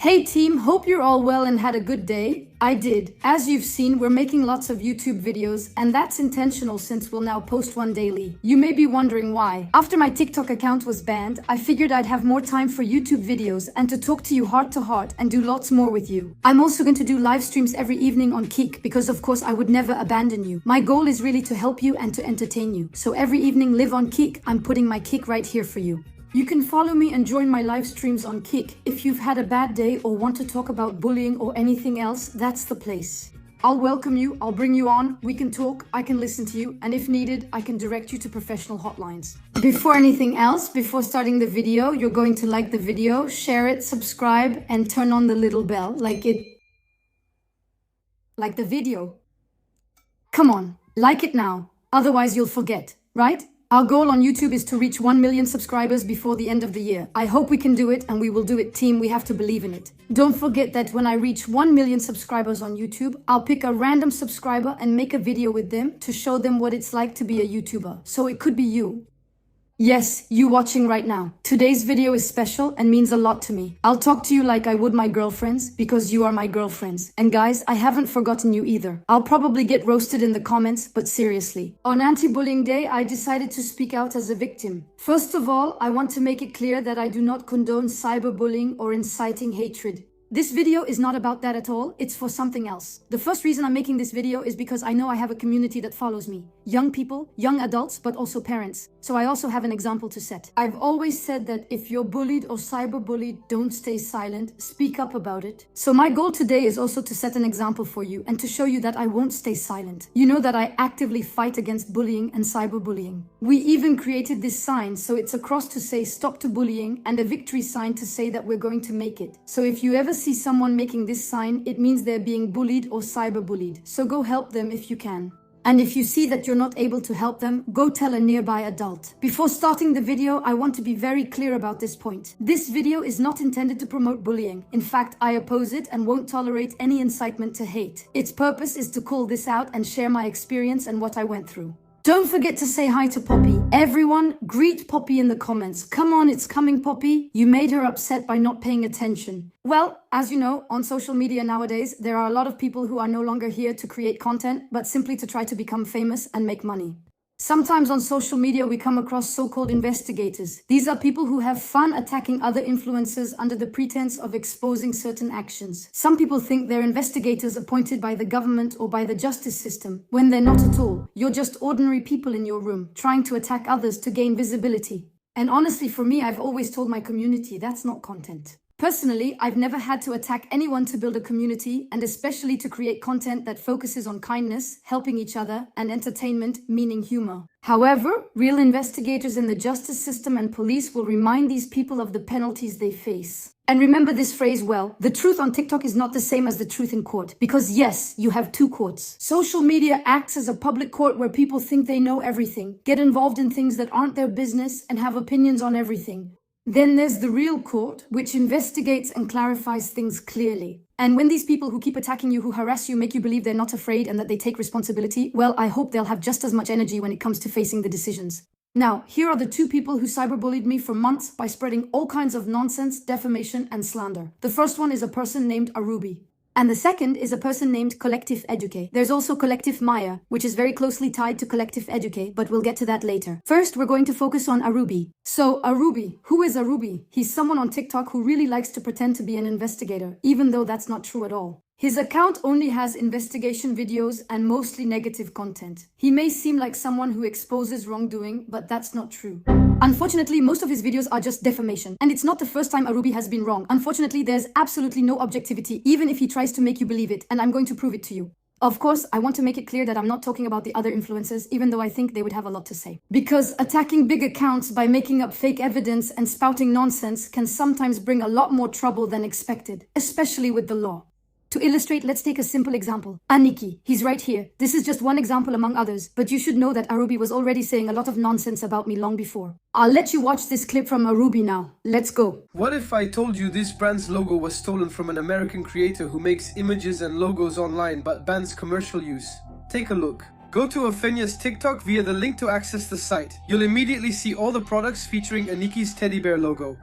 Hey team, hope you're all well and had a good day. I did. As you've seen, we're making lots of YouTube videos, and that's intentional since we'll now post one daily. You may be wondering why. After my TikTok account was banned, I figured I'd have more time for YouTube videos and to talk to you heart to heart and do lots more with you. I'm also going to do live streams every evening on Kik because of course I would never abandon you. My goal is really to help you and to entertain you. So every evening live on Kik, I'm putting my Kik right here for you. You can follow me and join my live streams on Kik. If you've had a bad day or want to talk about bullying or anything else, that's the place. I'll welcome you, I'll bring you on, we can talk, I can listen to you, and if needed, I can direct you to professional hotlines. Before anything else, before starting the video, you're going to like the video, share it, subscribe, and turn on the little bell, like the video. Come on, like it now, otherwise you'll forget, right? Our goal on YouTube is to reach 1 million subscribers before the end of the year. I hope we can do it, and we will do it, team. We have to believe in it. Don't forget that when I reach 1 million subscribers on YouTube, I'll pick a random subscriber and make a video with them to show them what it's like to be a YouTuber. So it could be you. Yes, you watching right now. Today's video is special and means a lot to me. I'll talk to you like I would my girlfriends because you are my girlfriends. And guys, I haven't forgotten you either. I'll probably get roasted in the comments, but seriously. On Anti-Bullying Day, I decided to speak out as a victim. First of all, I want to make it clear that I do not condone cyberbullying or inciting hatred. This video is not about that at all, it's for something else. The first reason I'm making this video is because I know I have a community that follows me. Young people, young adults, but also parents. So I also have an example to set. I've always said that if you're bullied or cyberbullied, don't stay silent, speak up about it. So my goal today is also to set an example for you and to show you that I won't stay silent. You know that I actively fight against bullying and cyberbullying. We even created this sign, so it's a cross to say stop to bullying and a victory sign to say that we're going to make it. So if you ever see someone making this sign, it means they're being bullied or cyberbullied. So go help them if you can. And if you see that you're not able to help them, go tell a nearby adult. Before starting the video, I want to be very clear about this point. This video is not intended to promote bullying. In fact, I oppose it and won't tolerate any incitement to hate. Its purpose is to call this out and share my experience and what I went through. Don't forget to say hi to Poppy. Everyone, greet Poppy in the comments. Come on, it's coming, Poppy. You made her upset by not paying attention. Well, as you know, on social media nowadays, there are a lot of people who are no longer here to create content, but simply to try to become famous and make money. Sometimes on social media, we come across so-called investigators. These are people who have fun attacking other influencers under the pretense of exposing certain actions. Some people think they're investigators appointed by the government or by the justice system, when they're not at all. You're just ordinary people in your room, trying to attack others to gain visibility. And honestly, for me, I've always told my community that's not content. Personally, I've never had to attack anyone to build a community, and especially to create content that focuses on kindness, helping each other, and entertainment, meaning humor. However, real investigators in the justice system and police will remind these people of the penalties they face. And remember this phrase well, the truth on TikTok is not the same as the truth in court. Because yes, you have two courts. Social media acts as a public court where people think they know everything, get involved in things that aren't their business, and have opinions on everything. Then there's the real court, which investigates and clarifies things clearly. And when these people who keep attacking you, who harass you, make you believe they're not afraid and that they take responsibility, well, I hope they'll have just as much energy when it comes to facing the decisions. Now, here are the two people who cyberbullied me for months by spreading all kinds of nonsense, defamation, and slander. The first one is a person named Aroubi. And the second is a person named Collectif Eduque. There's also Collectif Maya, which is very closely tied to Collectif Eduque, but we'll get to that later. First, we're going to focus on Aroubi. So, Aroubi. Who is Aroubi? He's someone on TikTok who really likes to pretend to be an investigator, even though that's not true at all. His account only has investigation videos and mostly negative content. He may seem like someone who exposes wrongdoing, but that's not true. Unfortunately, most of his videos are just defamation. And it's not the first time Aroubi has been wrong. Unfortunately, there's absolutely no objectivity, even if he tries to make you believe it, and I'm going to prove it to you. Of course, I want to make it clear that I'm not talking about the other influencers, even though I think they would have a lot to say. Because attacking big accounts by making up fake evidence and spouting nonsense can sometimes bring a lot more trouble than expected, especially with the law. To illustrate, let's take a simple example. Aniki, he's right here. This is just one example among others, but you should know that Aroubi was already saying a lot of nonsense about me long before. I'll let you watch this clip from Aroubi now. Let's go. What if I told you this brand's logo was stolen from an American creator who makes images and logos online but bans commercial use? Take a look. Go to Ophenya's TikTok via the link to access the site. You'll immediately see all the products featuring Aniki's teddy bear logo.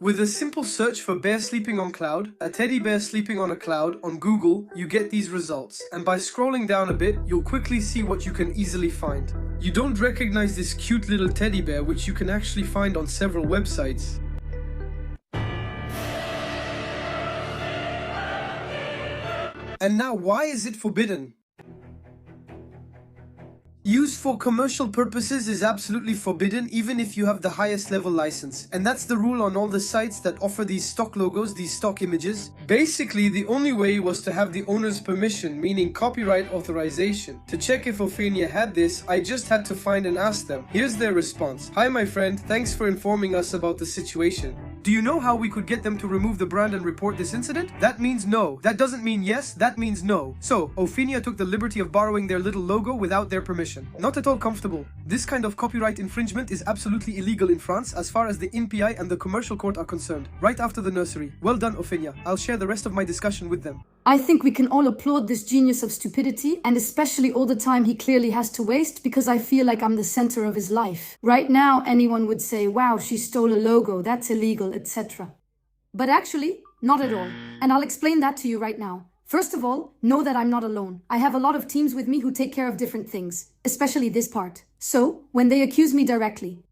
With a simple search for bear sleeping on cloud, a teddy bear sleeping on a cloud on Google, you get these results. And by scrolling down a bit, you'll quickly see what you can easily find. You don't recognize this cute little teddy bear, which you can actually find on several websites. And now, why is it forbidden? Use for commercial purposes is absolutely forbidden even if you have the highest level license. And that's the rule on all the sites that offer these stock logos, these stock images. Basically, the only way was to have the owner's permission, meaning copyright authorization. To check if Ophenya had this, I just had to find and ask them. Here's their response. Hi my friend, thanks for informing us about the situation. Do you know how we could get them to remove the brand and report this incident? That means no. That doesn't mean yes, that means no. So, Ophenya took the liberty of borrowing their little logo without their permission. Not at all comfortable. This kind of copyright infringement is absolutely illegal in France as far as the NPI and the commercial court are concerned. Right after the nursery. Well done, Ophenya. I'll share the rest of my discussion with them. I think we can all applaud this genius of stupidity, and especially all the time he clearly has to waste, because I feel like I'm the center of his life. Right now, anyone would say, wow, she stole a logo, that's illegal, etc. But actually, not at all. And I'll explain that to you right now. First of all, know that I'm not alone. I have a lot of teams with me who take care of different things, especially this part. So, when they accuse me directly,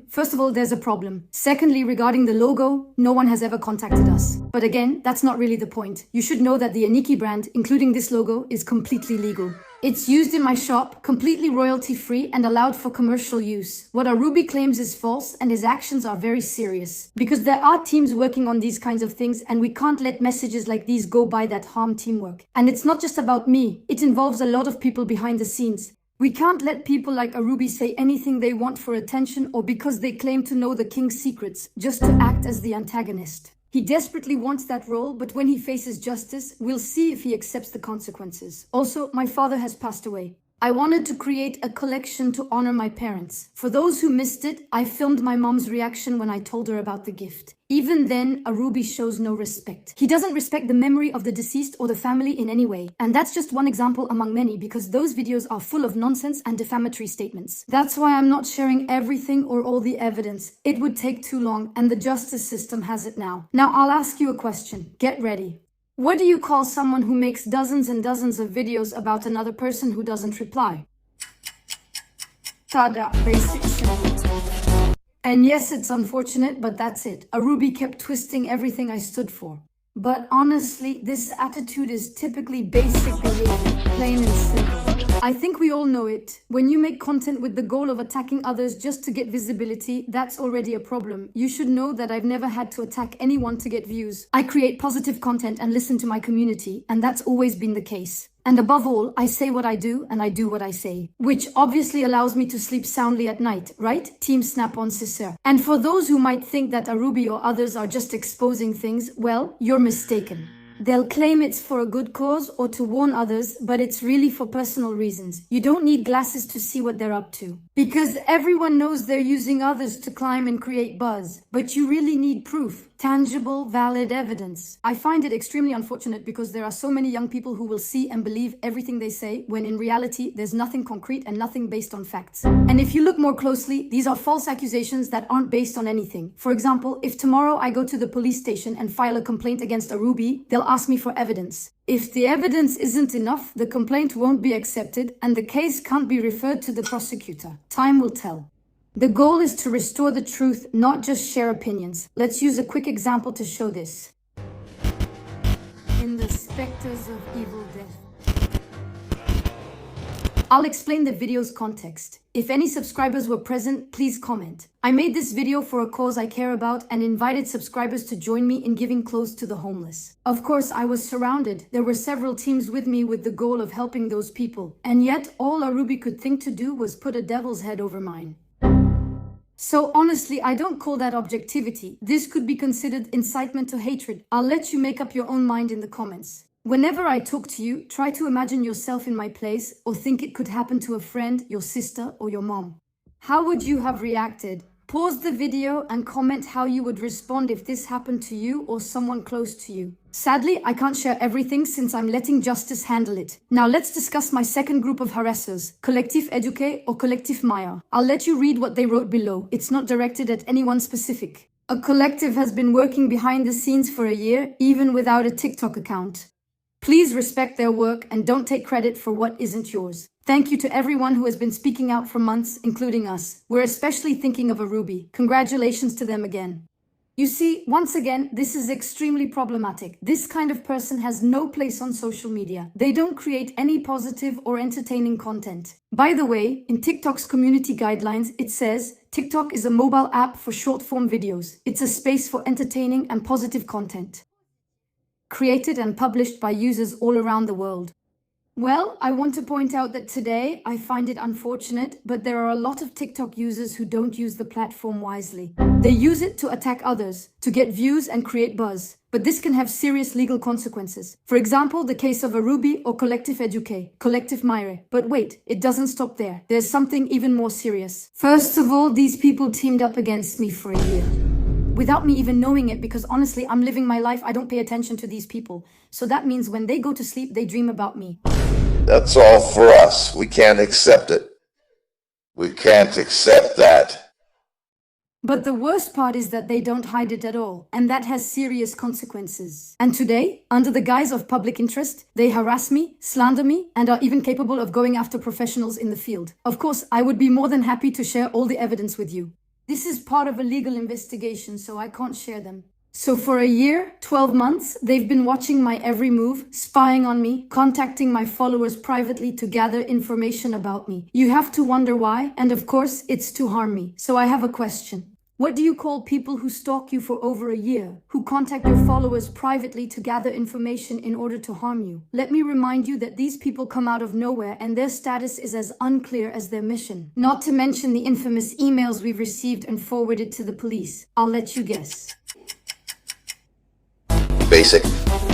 first of all, there's a problem. Secondly, regarding the logo, no one has ever contacted us. But again, that's not really the point. You should know that the Eduque brand, including this logo, is completely legal. It's used in my shop, completely royalty-free and allowed for commercial use. What Aroubi claims is false, and his actions are very serious. Because there are teams working on these kinds of things, and we can't let messages like these go by that harm teamwork. And it's not just about me. It involves a lot of people behind the scenes. We can't let people like Aroubi say anything they want for attention or because they claim to know the king's secrets, just to act as the antagonist. He desperately wants that role, but when he faces justice, we'll see if he accepts the consequences. Also, my father has passed away. I wanted to create a collection to honor my parents. For those who missed it, I filmed my mom's reaction when I told her about the gift. Even then, Aroubi shows no respect. He doesn't respect the memory of the deceased or the family in any way. And that's just one example among many, because those videos are full of nonsense and defamatory statements. That's why I'm not sharing everything or all the evidence. It would take too long, and the justice system has it now. Now I'll ask you a question. Get ready. What do you call someone who makes dozens and dozens of videos about another person who doesn't reply? Tada, basic simple. And yes, it's unfortunate, but that's it. Aroubi kept twisting everything I stood for. But honestly, this attitude is typically basic behavior, plain and simple. I think we all know it. When you make content with the goal of attacking others just to get visibility, that's already a problem. You should know that I've never had to attack anyone to get views. I create positive content and listen to my community, and that's always been the case. And above all, I say what I do and I do what I say, which obviously allows me to sleep soundly at night, right? Team Snap-on, Cesar. And for those who might think that Aroubi or others are just exposing things, well, you're mistaken. They'll claim it's for a good cause or to warn others, but it's really for personal reasons. You don't need glasses to see what they're up to. Because everyone knows they're using others to climb and create buzz. But you really need proof. Tangible, valid evidence. I find it extremely unfortunate because there are so many young people who will see and believe everything they say, when in reality, there's nothing concrete and nothing based on facts. And if you look more closely, these are false accusations that aren't based on anything. For example, if tomorrow I go to the police station and file a complaint against Aroubi, they'll ask me for evidence. If the evidence isn't enough, the complaint won't be accepted and the case can't be referred to the prosecutor. Time will tell. The goal is to restore the truth, not just share opinions. Let's use a quick example to show this. In the Spectres of Evil Death. I'll explain the video's context. If any subscribers were present, please comment. I made this video for a cause I care about and invited subscribers to join me in giving clothes to the homeless. Of course, I was surrounded. There were several teams with me with the goal of helping those people. And yet, all Aroubi could think to do was put a devil's head over mine. So honestly, I don't call that objectivity. This could be considered incitement to hatred. I'll let you make up your own mind in the comments. Whenever I talk to you, try to imagine yourself in my place or think it could happen to a friend, your sister, or your mom. How would you have reacted? Pause the video and comment how you would respond if this happened to you or someone close to you. Sadly, I can't share everything since I'm letting justice handle it. Now let's discuss my second group of harassers, Collectif Eduque or Collectif Maya. I'll let you read what they wrote below. It's not directed at anyone specific. A collective has been working behind the scenes for a year, even without a TikTok account. Please respect their work and don't take credit for what isn't yours. Thank you to everyone who has been speaking out for months, including us. We're especially thinking of Aroubi. Congratulations to them again. You see, once again, this is extremely problematic. This kind of person has no place on social media. They don't create any positive or entertaining content. By the way, in TikTok's community guidelines, it says, TikTok is a mobile app for short-form videos. It's a space for entertaining and positive content, created and published by users all around the world. Well, I want to point out that today I find it unfortunate, but there are a lot of TikTok users who don't use the platform wisely. They use it to attack others, to get views and create buzz. But this can have serious legal consequences. For example, the case of Aroubi or Collectif Eduque, Collectif Maya. But wait, it doesn't stop there. There's something even more serious. First of all, these people teamed up against me for a year, without me even knowing it, because honestly, I'm living my life. I don't pay attention to these people. So that means when they go to sleep, they dream about me. That's all for us. We can't accept it. We can't accept that. But the worst part is that they don't hide it at all, and that has serious consequences. And today, under the guise of public interest, they harass me, slander me, and are even capable of going after professionals in the field. Of course, I would be more than happy to share all the evidence with you. This is part of a legal investigation, so I can't share them. So for a year, 12 months, they've been watching my every move, spying on me, contacting my followers privately to gather information about me. You have to wonder why, and of course, it's to harm me. So I have a question. What do you call people who stalk you for over a year, who contact your followers privately to gather information in order to harm you? Let me remind you that these people come out of nowhere and their status is as unclear as their mission. Not to mention the infamous emails we've received and forwarded to the police. I'll let you guess. Basic.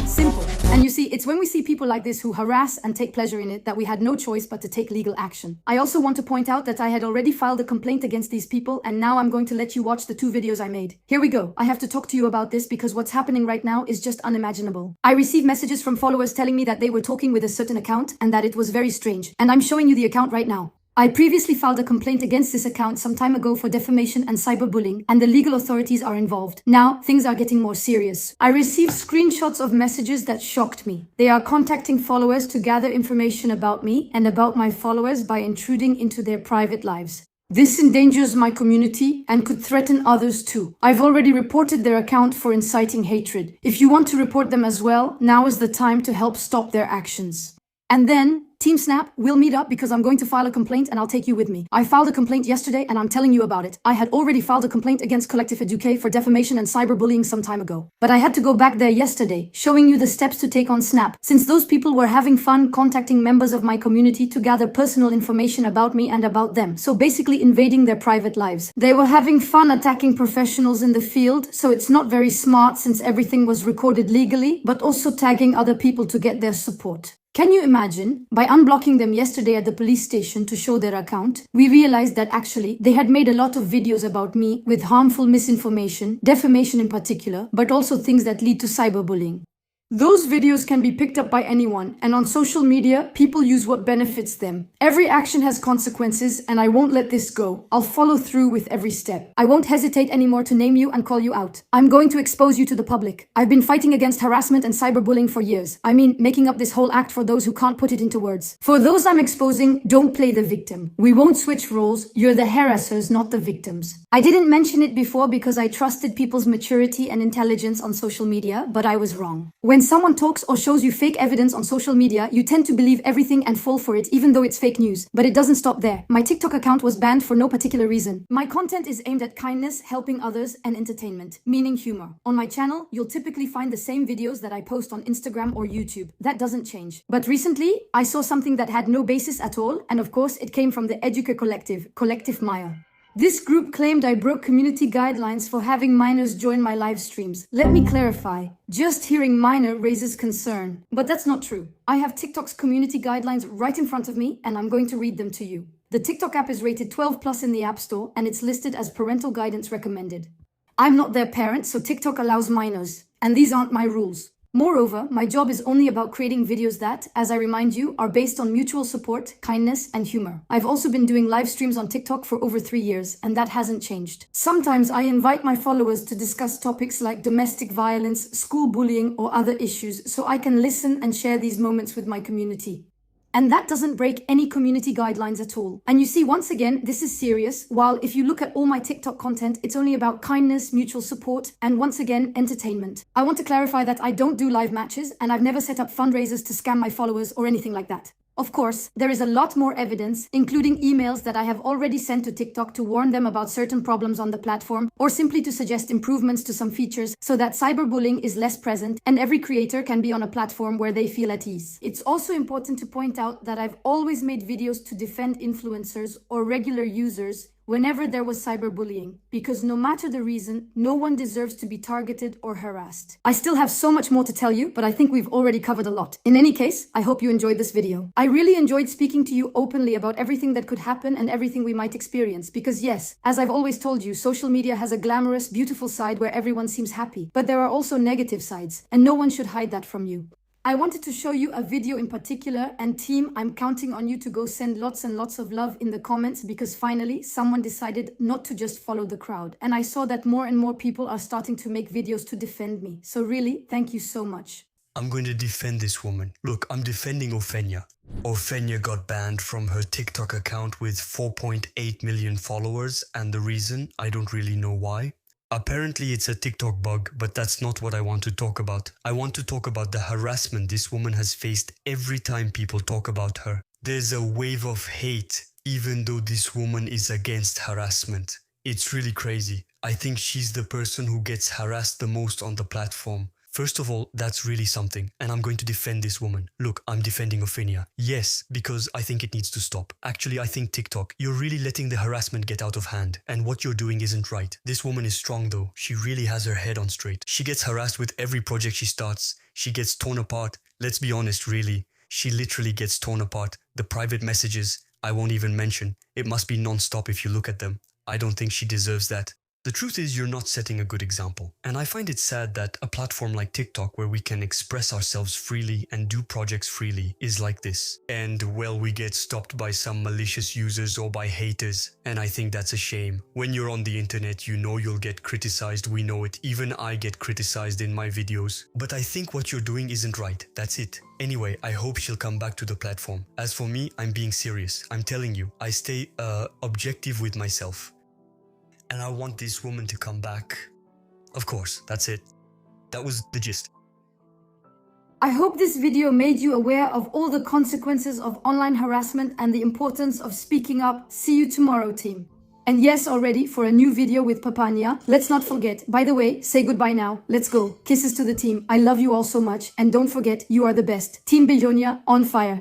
Simple. And you see, it's when we see people like this who harass and take pleasure in it that we had no choice but to take legal action. I also want to point out that I had already filed a complaint against these people, and now I'm going to let you watch the 2 videos I made. Here we go. I have to talk to you about this because what's happening right now is just unimaginable. I received messages from followers telling me that they were talking with a certain account and that it was very strange. And I'm showing you the account right now. I previously filed a complaint against this account some time ago for defamation and cyberbullying, and the legal authorities are involved. Now, things are getting more serious. I received screenshots of messages that shocked me. They are contacting followers to gather information about me and about my followers by intruding into their private lives. This endangers my community and could threaten others too. I've already reported their account for inciting hatred. If you want to report them as well, now is the time to help stop their actions. And then, Team Snap, we'll meet up because I'm going to file a complaint and I'll take you with me. I filed a complaint yesterday and I'm telling you about it. I had already filed a complaint against Collectif Eduque for defamation and cyberbullying some time ago. But I had to go back there yesterday, showing you the steps to take on Snap, since those people were having fun contacting members of my community to gather personal information about me and about them. So basically invading their private lives. They were having fun attacking professionals in the field, so it's not very smart since everything was recorded legally, but also tagging other people to get their support. Can you imagine? By unblocking them yesterday at the police station to show their account, we realized that actually they had made a lot of videos about me with harmful misinformation, defamation in particular, but also things that lead to cyberbullying. Those videos can be picked up by anyone, and on social media, people use what benefits them. Every action has consequences, and I won't let this go. I'll follow through with every step. I won't hesitate anymore to name you and call you out. I'm going to expose you to the public. I've been fighting against harassment and cyberbullying for years. I mean, making up this whole act for those who can't put it into words. For those I'm exposing, don't play the victim. We won't switch roles. You're the harassers, not the victims. I didn't mention it before because I trusted people's maturity and intelligence on social media, but I was wrong. When someone talks or shows you fake evidence on social media, you tend to believe everything and fall for it, even though it's fake news. But it doesn't stop there. My TikTok account was banned for no particular reason. My content is aimed at kindness, helping others, and entertainment, meaning humor. On my channel, you'll typically find the same videos that I post on Instagram or YouTube. That doesn't change. But recently, I saw something that had no basis at all, and of course, it came from the Eduque collective, Collectif Maya. This group claimed I broke community guidelines for having minors join my live streams. Let me clarify. Just hearing minor raises concern. But that's not true. I have TikTok's community guidelines right in front of me, and I'm going to read them to you. The TikTok app is rated 12 plus in the App Store and it's listed as parental guidance recommended. I'm not their parent, so TikTok allows minors, and these aren't my rules. Moreover, my job is only about creating videos that, as I remind you, are based on mutual support, kindness, and humor. I've also been doing live streams on TikTok for over 3 years, and that hasn't changed. Sometimes I invite my followers to discuss topics like domestic violence, school bullying, or other issues, so I can listen and share these moments with my community. And that doesn't break any community guidelines at all. And you see, once again, this is serious, while if you look at all my TikTok content, it's only about kindness, mutual support, and once again, entertainment. I want to clarify that I don't do live matches, and I've never set up fundraisers to scam my followers or anything like that. Of course, there is a lot more evidence, including emails that I have already sent to TikTok to warn them about certain problems on the platform, or simply to suggest improvements to some features so that cyberbullying is less present and every creator can be on a platform where they feel at ease. It's also important to point out that I've always made videos to defend influencers or regular users whenever there was cyberbullying, because no matter the reason, no one deserves to be targeted or harassed. I still have so much more to tell you, but I think we've already covered a lot. In any case, I hope you enjoyed this video. I really enjoyed speaking to you openly about everything that could happen and everything we might experience, because yes, as I've always told you, social media has a glamorous, beautiful side where everyone seems happy, but there are also negative sides, and no one should hide that from you. I wanted to show you a video in particular, and team, I'm counting on you to go send lots and lots of love in the comments, because finally someone decided not to just follow the crowd, and I saw that more and more people are starting to make videos to defend me. So really, thank you so much. I'm going to defend this woman. Look, I'm defending Ophenya. Ophenya got banned from her TikTok account with 4.8 million followers, and the reason, I don't really know why. Apparently it's a TikTok bug, but that's not what I want to talk about. I want to talk about the harassment this woman has faced every time people talk about her. There's a wave of hate, even though this woman is against harassment. It's really crazy. I think she's the person who gets harassed the most on the platform. First of all, that's really something, and I'm going to defend this woman. Look, I'm defending Ophenya. Yes, because I think it needs to stop. Actually, I think TikTok, you're really letting the harassment get out of hand, and what you're doing isn't right. This woman is strong though. She really has her head on straight. She gets harassed with every project she starts. She gets torn apart. Let's be honest, really. She literally gets torn apart. The private messages, I won't even mention. It must be non-stop if you look at them. I don't think she deserves that. The truth is, you're not setting a good example. And I find it sad that a platform like TikTok, where we can express ourselves freely and do projects freely, is like this. And well, we get stopped by some malicious users or by haters. And I think that's a shame. When you're on the internet, you know you'll get criticized. We know it. Even I get criticized in my videos. But I think what you're doing isn't right. That's it. Anyway, I hope she'll come back to the platform. As for me, I'm being serious. I'm telling you, I stay objective with myself. And I want this woman to come back. Of course, that's it. That was the gist. I hope this video made you aware of all the consequences of online harassment and the importance of speaking up. See you tomorrow, team. And yes, already for a new video with Papania. Let's not forget, by the way, say goodbye now. Let's go. Kisses to the team. I love you all so much. And don't forget, you are the best. Team Billonia on fire.